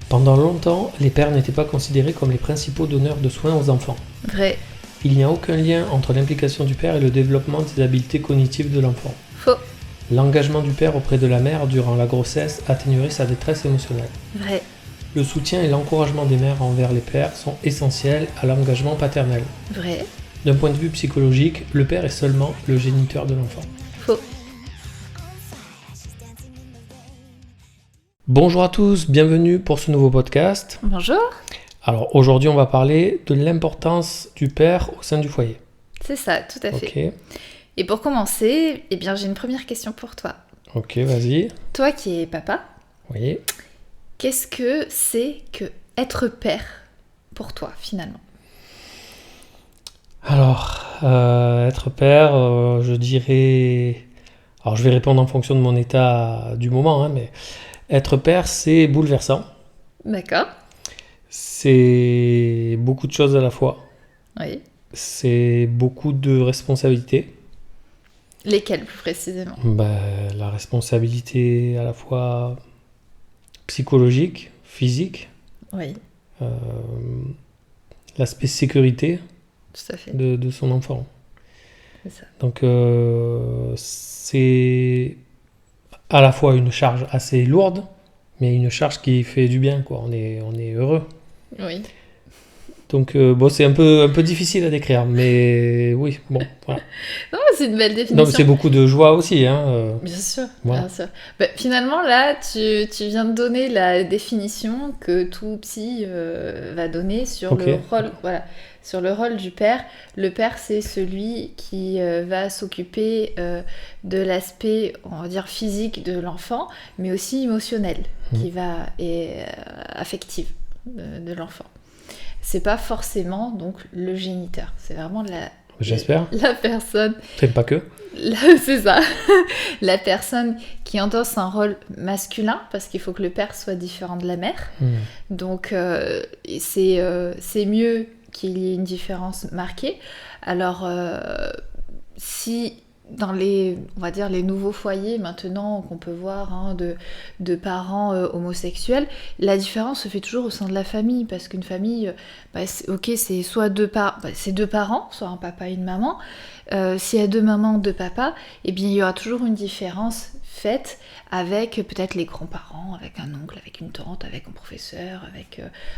Pendant longtemps, les pères n'étaient pas considérés comme les principaux donneurs de soins aux enfants. Vrai. Il n'y a aucun lien entre l'implication du père et le développement des habiletés cognitives de l'enfant. Faux. L'engagement du père auprès de la mère durant la grossesse atténuerait sa détresse émotionnelle. Vrai. Le soutien et l'encouragement des mères envers les pères sont essentiels à l'engagement paternel. Vrai. D'un point de vue psychologique, le père est seulement le géniteur de l'enfant. Faux. Bonjour à tous, bienvenue pour ce nouveau podcast. Bonjour. Alors aujourd'hui on va parler de l'importance du père au sein du foyer. C'est ça, tout à fait. Ok, Et pour commencer, j'ai une première question pour toi. ok, vas-y. Toi qui es papa, Oui. qu'est-ce que c'est que être père pour toi finalement? Alors, être père, je dirais... Alors je vais répondre en fonction de mon état du moment, mais être père c'est bouleversant. D'accord. C'est beaucoup de choses à la fois. Oui. C'est beaucoup de responsabilités. Lesquelles plus précisément? La responsabilité à la fois psychologique, physique, Oui, euh, l'aspect sécurité tout à fait. de son enfant. C'est ça. Donc c'est à la fois une charge assez lourde, mais une charge qui fait du bien, quoi. On est heureux. Oui. Donc c'est un peu difficile à décrire, mais oui, bon, voilà. Oh, c'est une belle Non, définition. mais c'est beaucoup de joie aussi, Bien sûr, Voilà. bien sûr. Finalement, là, tu viens de donner la définition que tout psy va donner sur Ok. le rôle, voilà, sur le rôle du père. Le père, c'est celui qui va s'occuper de l'aspect, on va dire, physique de l'enfant, mais aussi émotionnel, et affectif de l'enfant. C'est pas forcément donc le géniteur, c'est vraiment J'espère. la personne. Peut-être pas que. C'est ça. La personne qui endosse un rôle masculin, parce qu'il faut que le père soit différent de la mère. Donc, c'est mieux qu'il y ait une différence marquée. Alors, si dans on va dire, les nouveaux foyers maintenant qu'on peut voir de parents homosexuels, la différence se fait toujours au sein de la famille, parce qu'une famille, c'est soit c'est deux parents, soit un papa et une maman. S'il y a deux mamans, deux papas, il y aura toujours une différence faite avec peut-être les grands-parents, avec un oncle, avec une tante, avec un professeur,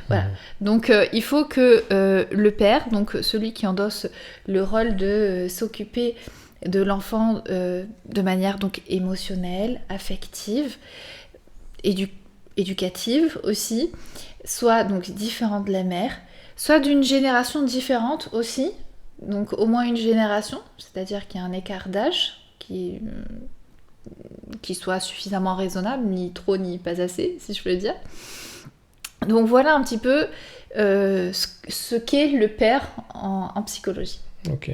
voilà. Donc il faut que le père, donc celui qui endosse le rôle de s'occuper de l'enfant de manière donc émotionnelle, affective, éducative aussi, soit donc différent de la mère, soit d'une génération différente aussi, donc au moins une génération, c'est-à-dire qu'il y a un écart d'âge qui soit suffisamment raisonnable, ni trop ni pas assez, si je peux le dire. Donc voilà un petit peu ce qu'est le père en psychologie. Ok.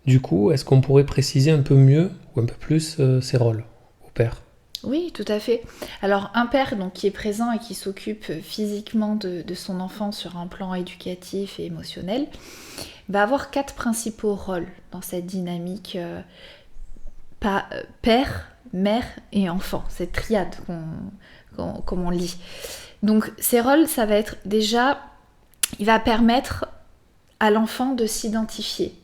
Du coup, est-ce qu'on pourrait préciser un peu mieux ou un peu plus ses rôles au père ? Oui, tout à fait. Alors un père donc, qui est présent et qui s'occupe physiquement de son enfant sur un plan éducatif et émotionnel va avoir 4 principaux rôles dans cette dynamique père, mère et enfant, cette triade comme on lit. Donc ces rôles, ça va être déjà, il va permettre à l'enfant de s'identifier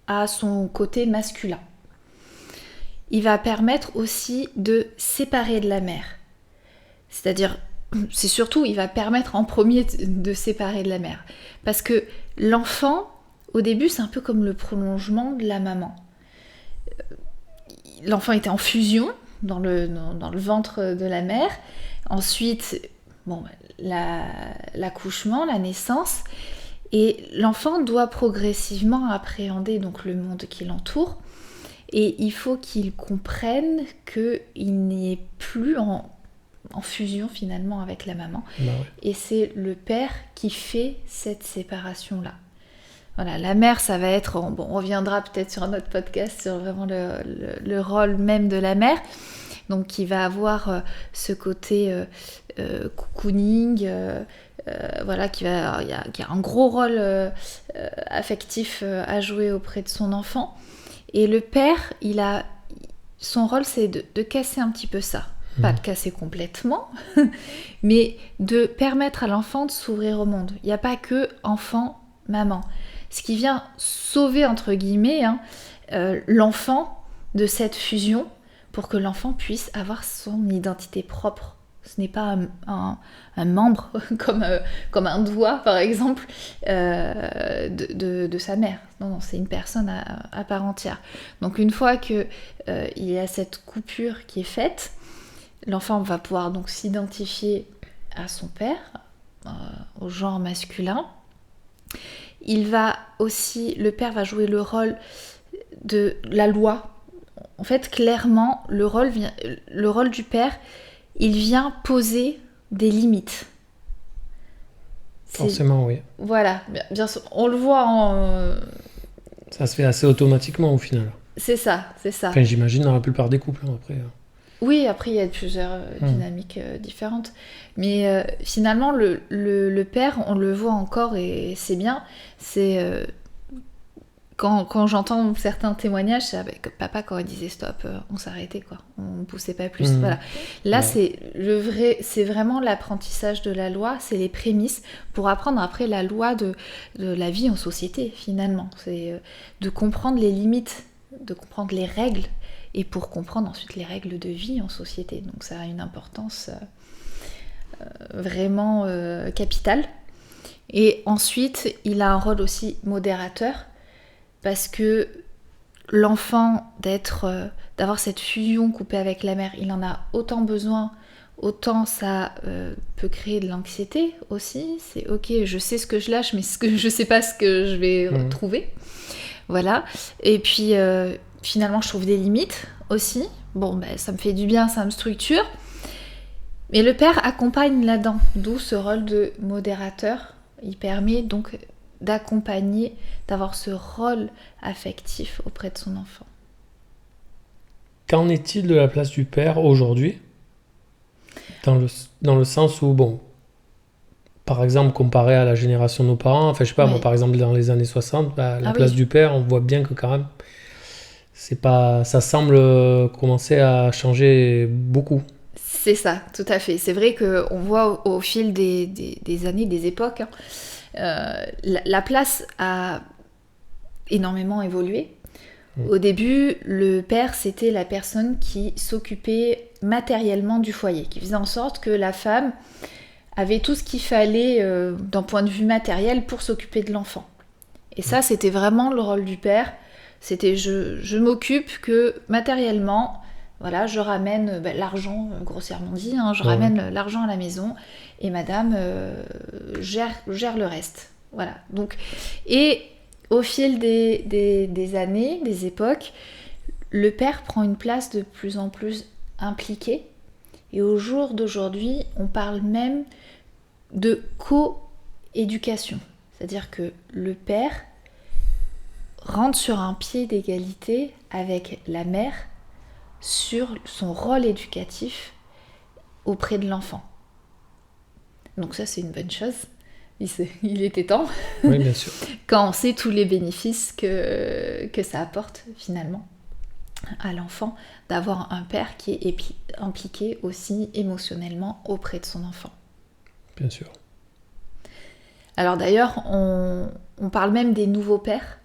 à son côté masculin. Il va permettre aussi de séparer de la mère. C'est-à-dire, c'est surtout, il va permettre en premier de séparer de la mère. Parce que l'enfant, au début, c'est un peu comme le prolongement de la maman. L'enfant était en fusion dans le ventre de la mère. Ensuite, l'accouchement, la naissance. Et l'enfant doit progressivement appréhender donc le monde qui l'entoure. Et il faut qu'il comprenne qu'il n'est plus en fusion finalement avec la maman. Et c'est le père qui fait cette séparation-là. Voilà, la mère, ça va être... on reviendra peut-être sur un autre podcast sur vraiment le rôle même de la mère. Donc qui va avoir ce côté cocooning, qui a un gros rôle affectif à jouer auprès de son enfant. Et le père, son rôle, c'est de casser un petit peu ça. pas de casser complètement, mais de permettre à l'enfant de s'ouvrir au monde. Il n'y a pas que enfant, maman. Ce qui vient sauver, entre guillemets, l'enfant de cette fusion pour que l'enfant puisse avoir son identité propre. Ce n'est pas un membre comme un doigt, par exemple, de sa mère. Non, c'est une personne à part entière. Donc une fois qu'il y a cette coupure qui est faite, l'enfant va pouvoir donc s'identifier à son père, au genre masculin. Le père va jouer le rôle de la loi. En fait, clairement, le rôle du père, il vient poser des limites. Forcément, oui. Voilà, bien sûr, on le voit Ça se fait assez automatiquement au final. C'est ça. Enfin, j'imagine dans la plupart des couples, après. Oui, après, il y a plusieurs dynamiques différentes. Mais finalement, le père, on le voit encore, et c'est bien, c'est... Quand j'entends certains témoignages, c'est avec papa quand il disait stop, on s'arrêtait quoi, on ne poussait pas plus. Voilà. Là, c'est vraiment l'apprentissage de la loi, c'est les prémices pour apprendre après la loi de la vie en société finalement. C'est de comprendre les limites, de comprendre les règles et pour comprendre ensuite les règles de vie en société. Donc ça a une importance vraiment capitale. Et ensuite, il a un rôle aussi modérateur. Parce que l'enfant, d'avoir cette fusion coupée avec la mère, il en a autant besoin, autant ça peut créer de l'anxiété aussi. C'est ok, je sais ce que je lâche, mais je sais pas ce que je vais trouver. Voilà. Et puis finalement, je trouve des limites aussi. Bon, ça me fait du bien, ça me structure. Mais le père accompagne là-dedans, d'où ce rôle de modérateur. Il permet donc d'accompagner, d'avoir ce rôle affectif auprès de son enfant. Qu'en est-il de la place du père aujourd'hui ? Dans le sens où, bon, par exemple, comparé à la génération de nos parents, enfin, je sais pas, moi, par exemple, dans les années 60, la place du père, on voit bien que quand même, ça semble commencer à changer beaucoup. C'est ça, tout à fait. C'est vrai qu'on voit au fil des années, des époques, la place a énormément évolué. Au début, le père, c'était la personne qui s'occupait matériellement du foyer, qui faisait en sorte que la femme avait tout ce qu'il fallait d'un point de vue matériel pour s'occuper de l'enfant. Et ça, c'était vraiment le rôle du père. C'était je m'occupe que matériellement, voilà, je ramène l'argent, grossièrement dit, ramène l'argent à la maison et madame gère le reste. Voilà. Donc, et au fil des années, des époques, le père prend une place de plus en plus impliquée. Et au jour d'aujourd'hui, on parle même de co-éducation. C'est-à-dire que le père rentre sur un pied d'égalité avec la mère sur son rôle éducatif auprès de l'enfant. Donc ça, c'est une bonne chose. Il était temps. Oui, bien sûr. Quand on sait tous les bénéfices que ça apporte finalement à l'enfant, d'avoir un père qui est impliqué aussi émotionnellement auprès de son enfant. Bien sûr. Alors d'ailleurs, on parle même des nouveaux pères,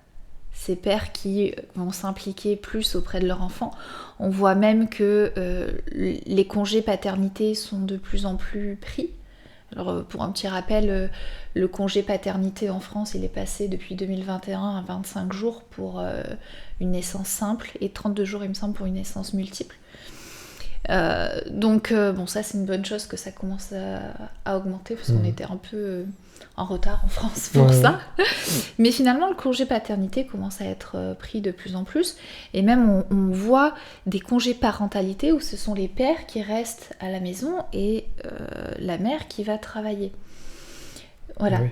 ces pères qui vont s'impliquer plus auprès de leur enfant. On voit même que les congés paternité sont de plus en plus pris. Alors pour un petit rappel, le congé paternité en France, il est passé depuis 2021 à 25 jours pour une naissance simple et 32 jours, il me semble, pour une naissance multiple. Donc bon, ça c'est une bonne chose que ça commence à augmenter parce qu'on était un peu en retard en France pour ça. Mais finalement, le congé paternité commence à être pris de plus en plus. Et même on voit des congés parentalité où ce sont les pères qui restent à la maison et la mère qui va travailler. Voilà. Oui.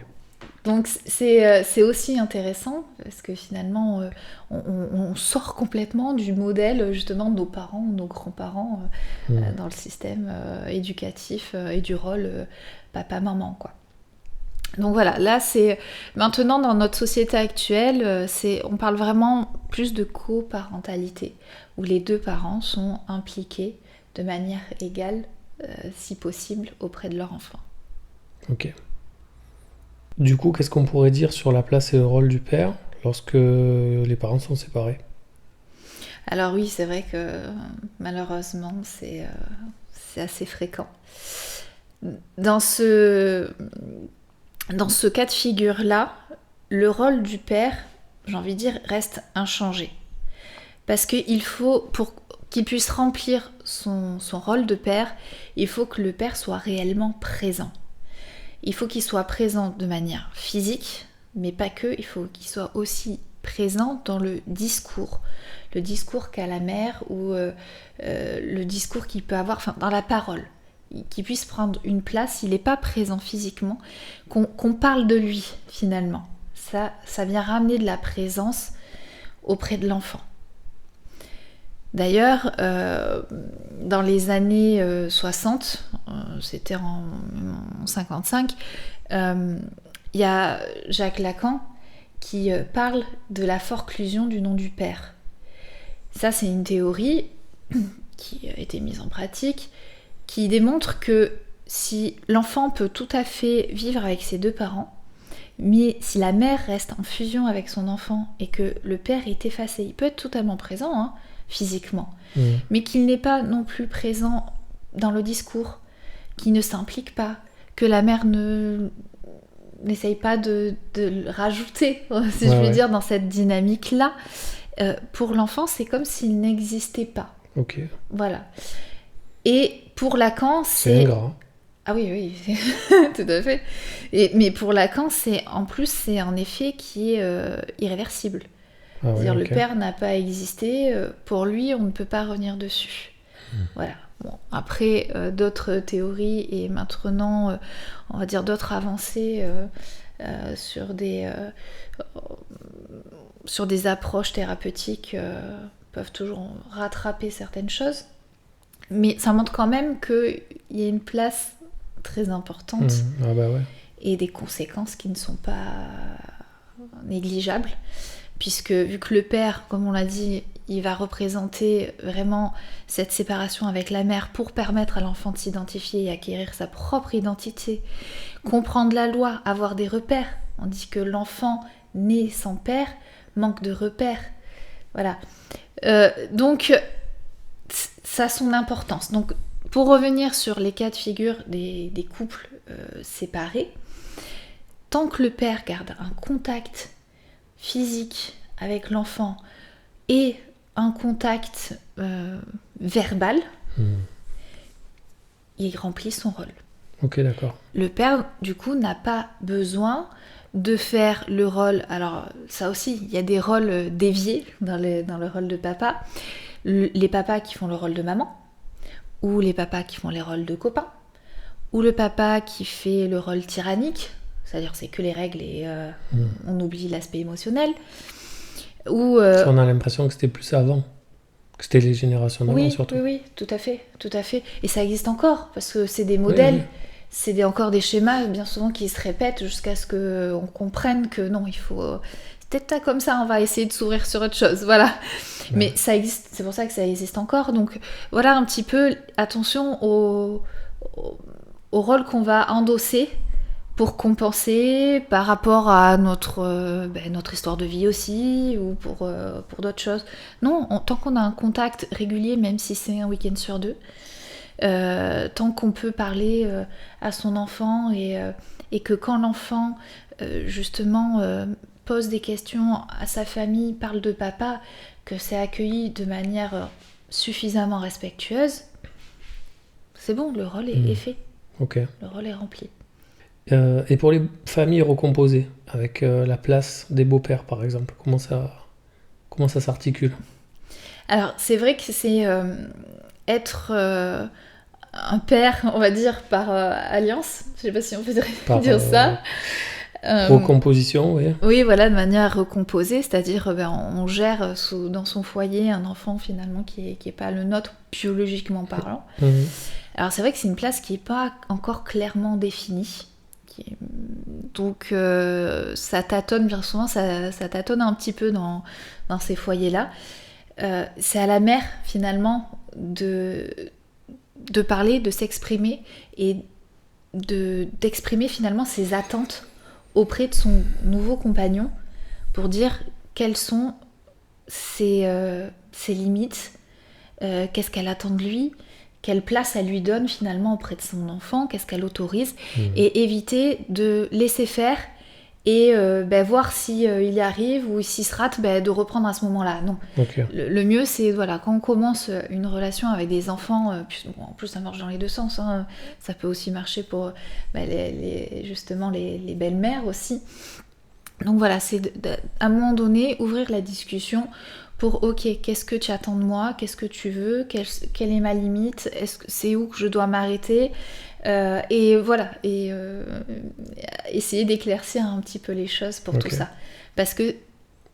Donc c'est aussi intéressant parce que finalement on sort complètement du modèle justement de nos parents ou nos grands-parents dans le système éducatif et du rôle papa-maman quoi. Donc voilà, là c'est maintenant dans notre société actuelle, on parle vraiment plus de coparentalité où les deux parents sont impliqués de manière égale, si possible, auprès de leur enfant. Ok. Du coup, qu'est-ce qu'on pourrait dire sur la place et le rôle du père lorsque les parents sont séparés? Alors oui, c'est vrai que malheureusement, c'est assez fréquent. Dans ce cas de figure-là, le rôle du père, j'ai envie de dire, reste inchangé. Parce qu'il faut, pour qu'il puisse remplir son rôle de père, il faut que le père soit réellement présent. Il faut qu'il soit présent de manière physique, mais pas que, il faut qu'il soit aussi présent dans le discours qu'a la mère ou le discours qu'il peut avoir, enfin dans la parole, qu'il puisse prendre une place. Il n'est pas présent physiquement, qu'on parle de lui finalement. Ça vient ramener de la présence auprès de l'enfant. D'ailleurs, dans les années 60, c'était en 55, il y a Jacques Lacan qui parle de la forclusion du nom du père. Ça, c'est une théorie qui a été mise en pratique, qui démontre que si l'enfant peut tout à fait vivre avec ses deux parents, mais si la mère reste en fusion avec son enfant et que le père est effacé, il peut être totalement présent, physiquement, mais qu'il n'est pas non plus présent dans le discours, qu'il ne s'implique pas, que la mère n'essaye pas de le rajouter, si je veux dire, dans cette dynamique-là. Pour l'enfant, c'est comme s'il n'existait pas. Ok. Voilà. Et pour Lacan, c'est ingrat. Ah oui, tout à fait. Mais pour Lacan, c'est un effet qui est irréversible. Ah C'est-à-dire oui, le père n'a pas existé, pour lui, on ne peut pas revenir dessus. Voilà. Bon, après, d'autres théories et maintenant, on va dire d'autres avancées sur des approches thérapeutiques peuvent toujours rattraper certaines choses. Mais ça montre quand même qu'il y a une place très importante et des conséquences qui ne sont pas négligeables. Puisque vu que le père, comme on l'a dit, il va représenter vraiment cette séparation avec la mère pour permettre à l'enfant de s'identifier et acquérir sa propre identité, comprendre la loi, avoir des repères. On dit que l'enfant né sans père manque de repères. Voilà. Donc, ça a son importance. Donc, pour revenir sur les cas de figure des couples séparés, tant que le père garde un contact physique avec l'enfant et un contact verbal, il remplit son rôle. Ok, d'accord. Le père, du coup, n'a pas besoin de faire le rôle... Alors, ça aussi, il y a des rôles déviés dans le rôle de papa. Les papas qui font le rôle de maman, ou les papas qui font les rôles de copains, ou le papa qui fait le rôle tyrannique, c'est-à-dire c'est que les règles et on oublie l'aspect émotionnel. Ou on a l'impression que c'était plus avant, que c'était les générations d'avant surtout. Oui, tout à fait. Et ça existe encore, parce que c'est des modèles, c'est encore des schémas bien souvent qui se répètent jusqu'à ce qu'on comprenne que non, il faut... C'est peut-être pas comme ça, on va essayer de s'ouvrir sur autre chose, voilà. Ouais. Mais ça existe, c'est pour ça que ça existe encore. Donc voilà un petit peu, attention au rôle qu'on va endosser pour compenser par rapport à notre histoire de vie aussi, ou pour d'autres choses. Non, tant qu'on a un contact régulier, même si c'est un week-end sur 2, tant qu'on peut parler à son enfant et que quand l'enfant, justement, pose des questions à sa famille, parle de papa, que c'est accueilli de manière suffisamment respectueuse, c'est bon, le rôle est fait. Ok. Le rôle est rempli. Et pour les familles recomposées, avec la place des beaux-pères par exemple, comment ça s'articule? Alors c'est vrai que c'est être un père, on va dire, par alliance, je sais pas si on peut dire ça. Recomposition, oui. Oui, voilà, de manière recomposée, c'est-à-dire on gère dans son foyer un enfant finalement qui est pas le nôtre biologiquement parlant. Alors c'est vrai que c'est une place qui n'est pas encore clairement définie. Donc ça tâtonne bien souvent, ça tâtonne un petit peu dans ces foyers-là. C'est à la mère finalement de de parler, de s'exprimer et d'exprimer finalement ses attentes auprès de son nouveau compagnon pour dire quelles sont ses limites, qu'est-ce qu'elle attend de lui, quelle place elle lui donne finalement auprès de son enfant, qu'est-ce qu'elle autorise, et éviter de laisser faire et voir s'il y arrive ou s'il se rate, de reprendre à ce moment-là. Non. Okay. Le mieux, c'est quand on commence une relation avec des enfants, en plus ça marche dans les deux sens, hein, ça peut aussi marcher pour justement les belles-mères aussi. Donc voilà, c'est à un moment donné, ouvrir la discussion pour ok, qu'est-ce que tu attends de moi, qu'est-ce que tu veux, quelle est ma limite, c'est où que je dois m'arrêter, et voilà, et essayer d'éclaircir un petit peu les choses pour tout ça. Parce que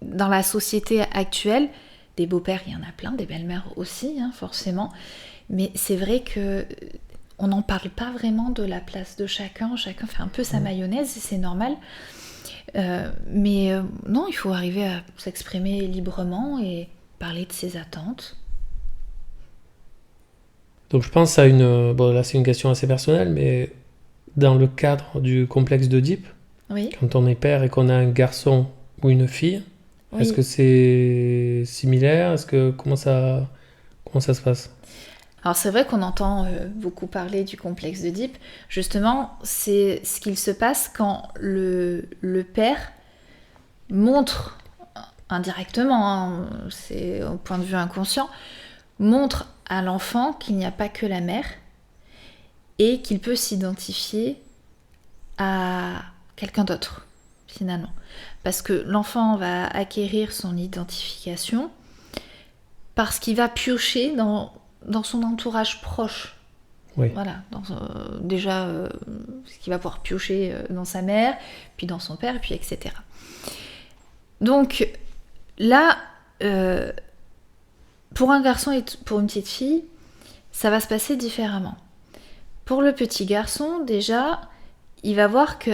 dans la société actuelle, des beaux-pères, il y en a plein, des belles-mères aussi, hein, forcément, mais c'est vrai que on n'en parle pas vraiment de la place de chacun fait un peu sa mayonnaise, et c'est normal. Non, il faut arriver à s'exprimer librement et parler de ses attentes. Donc je pense à là c'est une question assez personnelle, mais dans le cadre du complexe d'Oedipe, quand on est père et qu'on a un garçon ou une fille, est-ce que c'est similaire ? Comment ça se passe ? Alors c'est vrai qu'on entend beaucoup parler du complexe d'Oedipe. Justement, c'est ce qu'il se passe quand le père montre, indirectement, hein, c'est au point de vue inconscient, montre à l'enfant qu'il n'y a pas que la mère et qu'il peut s'identifier à quelqu'un d'autre, finalement. Parce que l'enfant va acquérir son identification parce qu'il va piocher dans son entourage proche. Oui. Voilà, déjà, ce qu'il va pouvoir piocher dans sa mère, puis dans son père, puis etc. Donc là, pour un garçon et pour une petite fille, ça va se passer différemment. Pour le petit garçon, déjà, il va voir que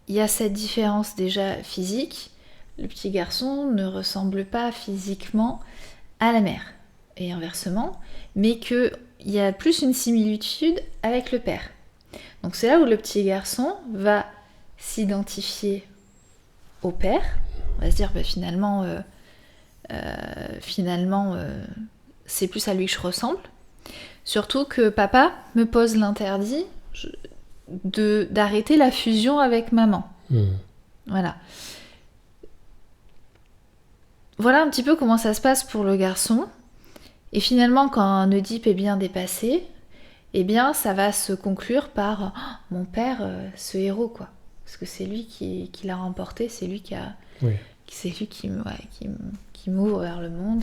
il y a cette différence déjà physique. Le petit garçon ne ressemble pas physiquement à la mère, et inversement, mais qu'il y a plus une similitude avec le père. Donc c'est là où le petit garçon va s'identifier au père. On va se dire finalement c'est plus à lui que je ressemble. Surtout que papa me pose l'interdit d'arrêter la fusion avec maman. Voilà. Voilà un petit peu comment ça se passe pour le garçon. Et finalement, quand un Oedipe est bien dépassé, ça va se conclure par mon père, ce héros, quoi. Parce que c'est lui qui l'a remporté, c'est lui qui a... Oui. C'est lui qui m'ouvre vers le monde.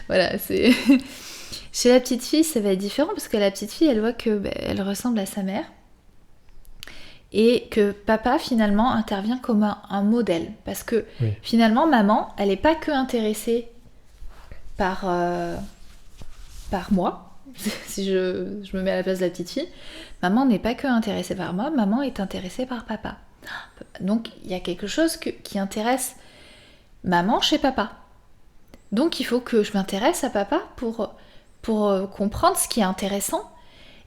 Voilà, c'est... Chez la petite fille, ça va être différent, parce que la petite fille, elle voit qu'elle ressemble à sa mère. Et que papa, finalement, intervient comme un modèle. Parce que, finalement, maman, elle n'est pas que intéressée par moi, si je me mets à la place de la petite fille. Maman n'est pas que intéressée par moi, maman est intéressée par papa. Donc, il y a quelque chose qui intéresse maman chez papa. Donc, il faut que je m'intéresse à papa pour comprendre ce qui est intéressant.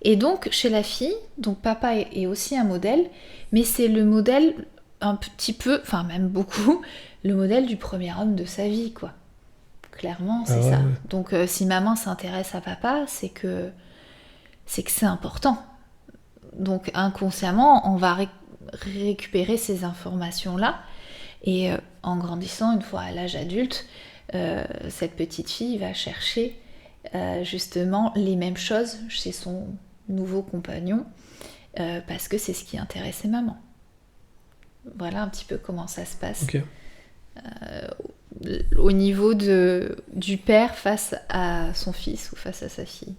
Et donc, chez la fille, donc papa est aussi un modèle, mais c'est le modèle un petit peu, enfin même beaucoup, le modèle du premier homme de sa vie, quoi. Clairement, c'est ça. Ouais. Donc, si maman s'intéresse à papa, c'est que c'est important. Donc, inconsciemment, on va récupérer ces informations-là. Et en grandissant, une fois à l'âge adulte, cette petite fille va chercher justement les mêmes choses chez son nouveau compagnon, parce que c'est ce qui intéressait maman. Voilà un petit peu comment ça se passe. Okay. Au niveau du père face à son fils ou face à sa fille.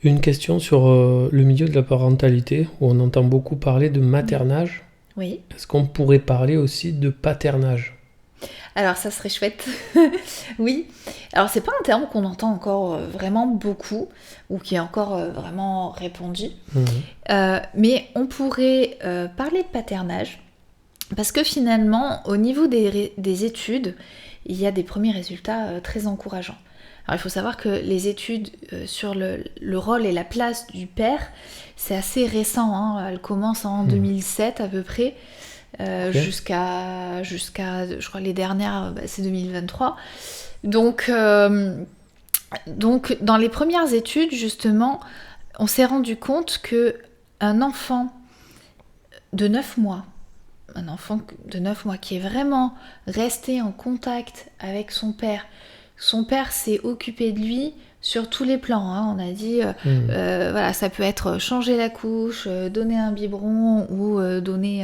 Une question sur le milieu de la parentalité, où on entend beaucoup parler de maternage. Oui. Est-ce qu'on pourrait parler aussi de paternage ? Alors ça serait chouette. Oui. Alors c'est pas un terme qu'on entend encore vraiment beaucoup, ou qui est encore vraiment répandu. Mais on pourrait parler de paternage. Parce que finalement, au niveau des études, il y a des premiers résultats très encourageants. Alors il faut savoir que les études sur le rôle et la place du père, c'est assez récent, hein. Elles commencent en 2007 à peu près, jusqu'à, je crois les dernières, c'est 2023. Donc dans les premières études, justement, on s'est rendu compte que un enfant de 9 mois qui est vraiment resté en contact avec son père s'est occupé de lui sur tous les plans, hein. On a dit, voilà, ça peut être changer la couche, donner un biberon ou donner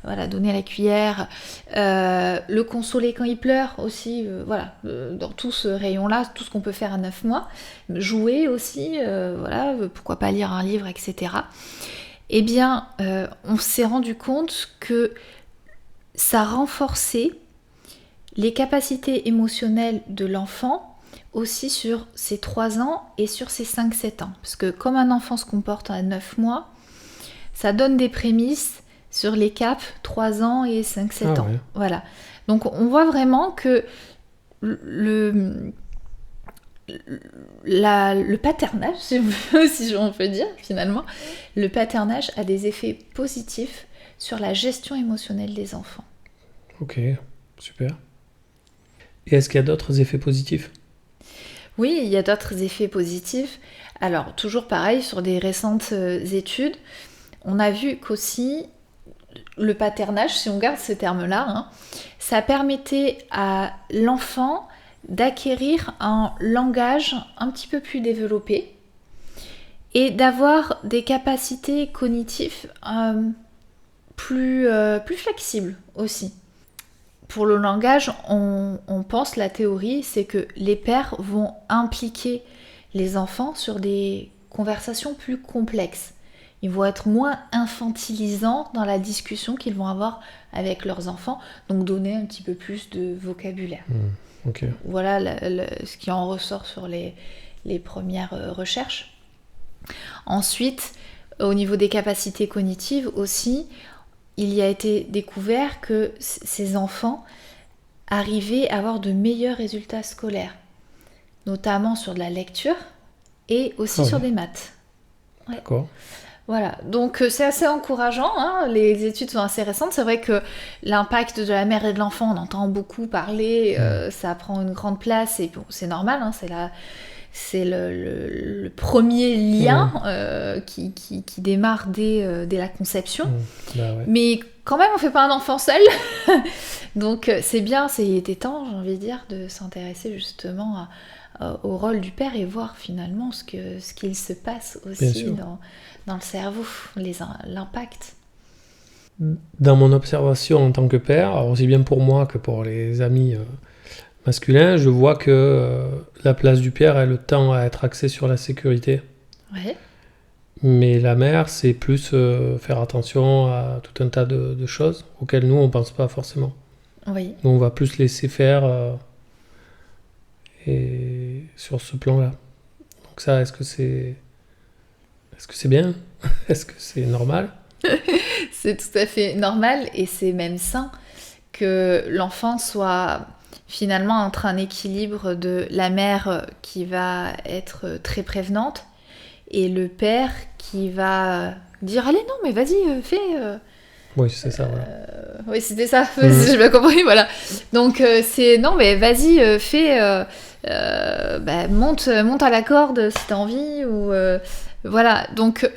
la cuillère, le consoler quand il pleure aussi, voilà, dans tout ce rayon-là, tout ce qu'on peut faire à 9 mois, jouer aussi, voilà, pourquoi pas lire un livre, etc. Eh bien, on s'est rendu compte que ça renforçait les capacités émotionnelles de l'enfant aussi sur ses 3 ans et sur ses 5-7 ans. Parce que comme un enfant se comporte à 9 mois, ça donne des prémices sur les caps 3 ans et 5-7 ans. Ouais. Voilà. Donc on voit vraiment que le paternage, si on peut dire finalement, le paternage a des effets positifs sur la gestion émotionnelle des enfants. Ok, super. Et est-ce qu'il y a d'autres effets positifs ? Oui, il y a d'autres effets positifs. Alors, toujours pareil, sur des récentes études, on a vu qu'aussi le paternage, si on garde ce terme-là, hein, ça permettait à l'enfant d'acquérir un langage un petit peu plus développé et d'avoir des capacités cognitives plus flexibles aussi. Pour le langage, on pense, la théorie, c'est que les pères vont impliquer les enfants sur des conversations plus complexes. Ils vont être moins infantilisants dans la discussion qu'ils vont avoir avec leurs enfants, donc donner un petit peu plus de vocabulaire. Okay. Voilà ce qui en ressort sur les premières recherches. Ensuite, au niveau des capacités cognitives aussi, il y a été découvert que ces enfants arrivaient à avoir de meilleurs résultats scolaires, notamment sur de la lecture et aussi sur des maths. Ouais. D'accord. Voilà, donc c'est assez encourageant, hein. Les études sont assez récentes. C'est vrai que l'impact de la mère et de l'enfant, on entend beaucoup parler, ça prend une grande place, et bon, c'est normal, hein, c'est le premier lien qui démarre dès la conception. Bah ouais. Mais quand même, on ne fait pas un enfant seul. Donc c'est bien, il était temps, j'ai envie de dire, de s'intéresser justement au rôle du père et voir finalement ce qu'il se passe aussi dans le cerveau, l'impact. Dans mon observation en tant que père, alors aussi bien pour moi que pour les amis masculins, je vois que la place du père, elle tend à être axée sur la sécurité. Ouais. Mais la mère, c'est plus faire attention à tout un tas de choses auxquelles nous, on ne pense pas forcément. Oui. Nous, on va plus laisser faire et sur ce plan-là. Donc ça, est-ce que c'est bien ? Est-ce que c'est normal ? C'est tout à fait normal et c'est même sain que l'enfant soit finalement entre un équilibre de la mère qui va être très prévenante et le père qui va dire « Allez, non, mais vas-y, fais... Oui, c'est ça, voilà. Oui, c'était ça, j'ai bien compris, voilà. Donc, c'est « Non, mais vas-y, fais... monte à la corde si t'as envie. » ou voilà, donc...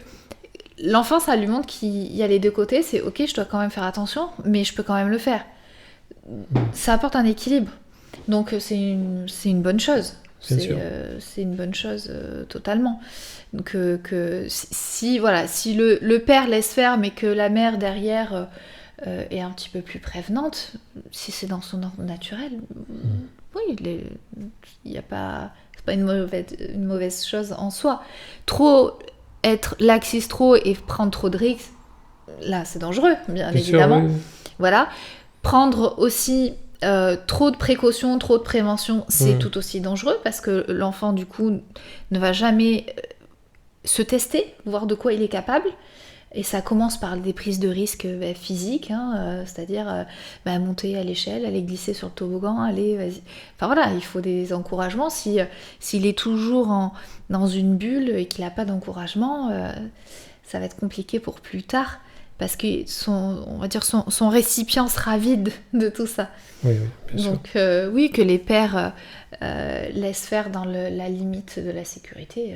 L'enfant, ça lui montre qu'il y a les deux côtés, c'est « Ok, je dois quand même faire attention, mais je peux quand même le faire. » Ça apporte un équilibre. Donc, c'est une bonne chose. C'est une bonne chose totalement. Donc, si le père laisse faire, mais que la mère derrière est un petit peu plus prévenante, si c'est dans son ordre naturel, oui, il n'y a pas... C'est pas une mauvaise chose en soi. Trop être laxiste trop et prendre trop de risques, là, c'est dangereux, bien évidemment. Sûr, oui. Voilà. Prendre aussi... trop de précautions, trop de prévention, c'est tout aussi dangereux parce que l'enfant, du coup, ne va jamais se tester, voir de quoi il est capable. Et ça commence par des prises de risques physiques, c'est-à-dire monter à l'échelle, aller glisser sur le toboggan, aller, vas-y. Enfin voilà, il faut des encouragements. S'il est toujours dans une bulle et qu'il n'a pas d'encouragement, ça va être compliqué pour plus tard, parce que son récipient sera vide de tout ça. Oui, bien sûr. Donc oui, que les pères laissent faire dans la limite de la sécurité,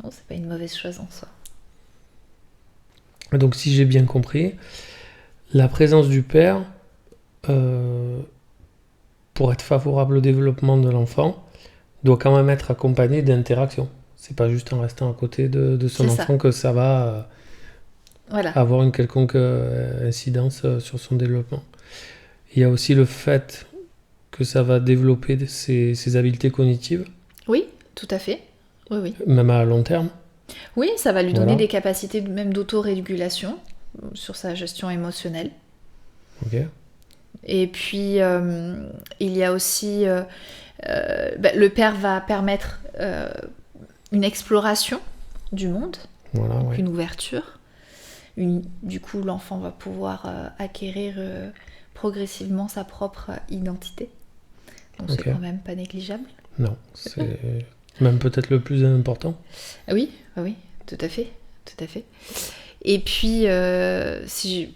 non, c'est pas une mauvaise chose en soi. Donc si j'ai bien compris, la présence du père, pour être favorable au développement de l'enfant, doit quand même être accompagnée d'interactions. C'est pas juste en restant à côté de son enfant que ça va avoir une quelconque incidence sur son développement. Il y a aussi le fait que ça va développer ses habiletés cognitives. Oui, tout à fait. Oui. Même à long terme. Oui, ça va lui donner des capacités même d'autorégulation sur sa gestion émotionnelle. Ok. Et puis, il y a aussi... le père va permettre une exploration du monde, une ouverture. Du coup, l'enfant va pouvoir acquérir progressivement sa propre identité. Donc c'est quand même pas négligeable. Non, c'est même peut-être le plus important. Oui, tout à fait. Et puis, si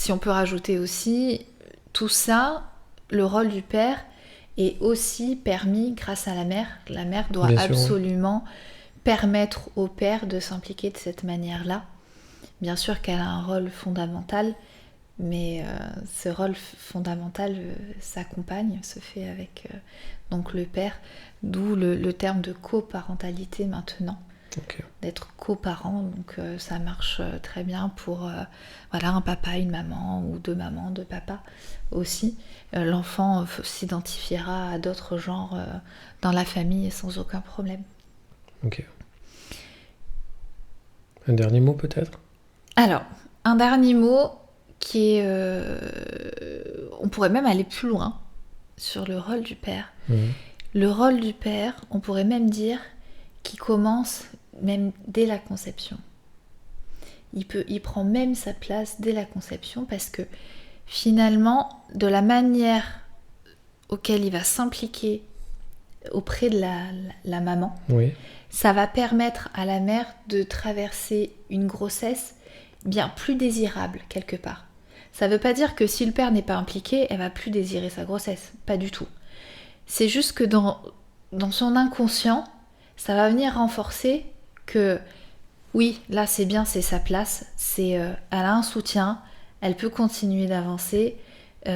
on peut rajouter aussi, tout ça, le rôle du père est aussi permis grâce à la mère. La mère doit absolument permettre au père de s'impliquer de cette manière-là. Bien sûr qu'elle a un rôle fondamental, mais ce rôle fondamental s'accompagne, se fait avec donc le père, d'où le terme de coparentalité maintenant. D'être coparent, donc ça marche très bien pour un papa, une maman, ou deux mamans, deux papas aussi. L'enfant s'identifiera à d'autres genres dans la famille sans aucun problème. Ok. Un dernier mot peut-être ? Alors, un dernier mot qui est... on pourrait même aller plus loin sur le rôle du père. Le rôle du père, on pourrait même dire qu'il commence même dès la conception. Il prend même sa place dès la conception, parce que finalement, de la manière auquel il va s'impliquer auprès de la maman, ça va permettre à la mère de traverser une grossesse bien plus désirable quelque part. Ça ne veut pas dire que si le père n'est pas impliqué, elle va plus désirer sa grossesse, pas du tout. C'est juste que dans son inconscient, ça va venir renforcer que oui, là c'est bien, c'est sa place, elle a un soutien, elle peut continuer d'avancer. C'est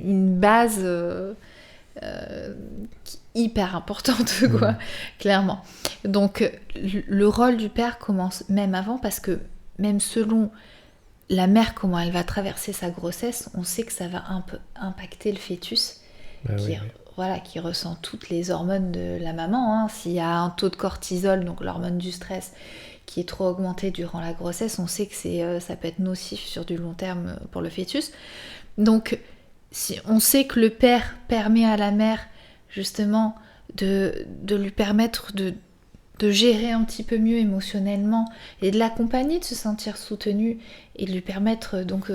une base hyper importante, clairement. Donc le rôle du père commence même avant, parce que même selon la mère, comment elle va traverser sa grossesse, on sait que ça va un peu impacter le fœtus, qui ressent toutes les hormones de la maman. S'il y a un taux de cortisol, donc l'hormone du stress, qui est trop augmenté durant la grossesse, on sait que ça peut être nocif sur du long terme pour le fœtus. Donc, si on sait que le père permet à la mère, justement, de lui permettre de gérer un petit peu mieux émotionnellement, et de l'accompagner, de se sentir soutenue, et de lui permettre donc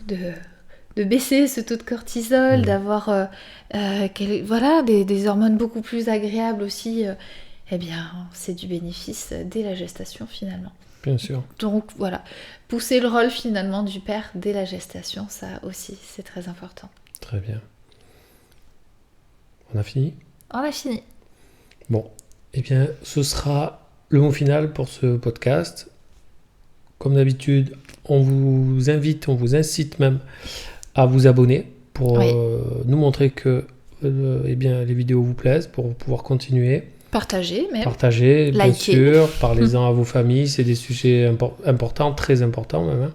de baisser ce taux de cortisol, d'avoir des hormones beaucoup plus agréables aussi, c'est du bénéfice dès la gestation finalement. Bien sûr. Donc voilà, pousser le rôle finalement du père dès la gestation, ça aussi c'est très important. Très bien. On a fini ? On a fini. Bon, eh bien ce sera le mot final pour ce podcast. Comme d'habitude, on vous incite même à vous abonner pour nous montrer que les vidéos vous plaisent, pour pouvoir continuer. Partagez, liker. Bien sûr, parlez-en à vos familles, c'est des sujets importants, très importants même.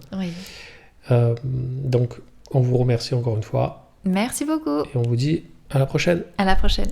Donc, on vous remercie encore une fois. Merci beaucoup. Et on vous dit à la prochaine. À la prochaine.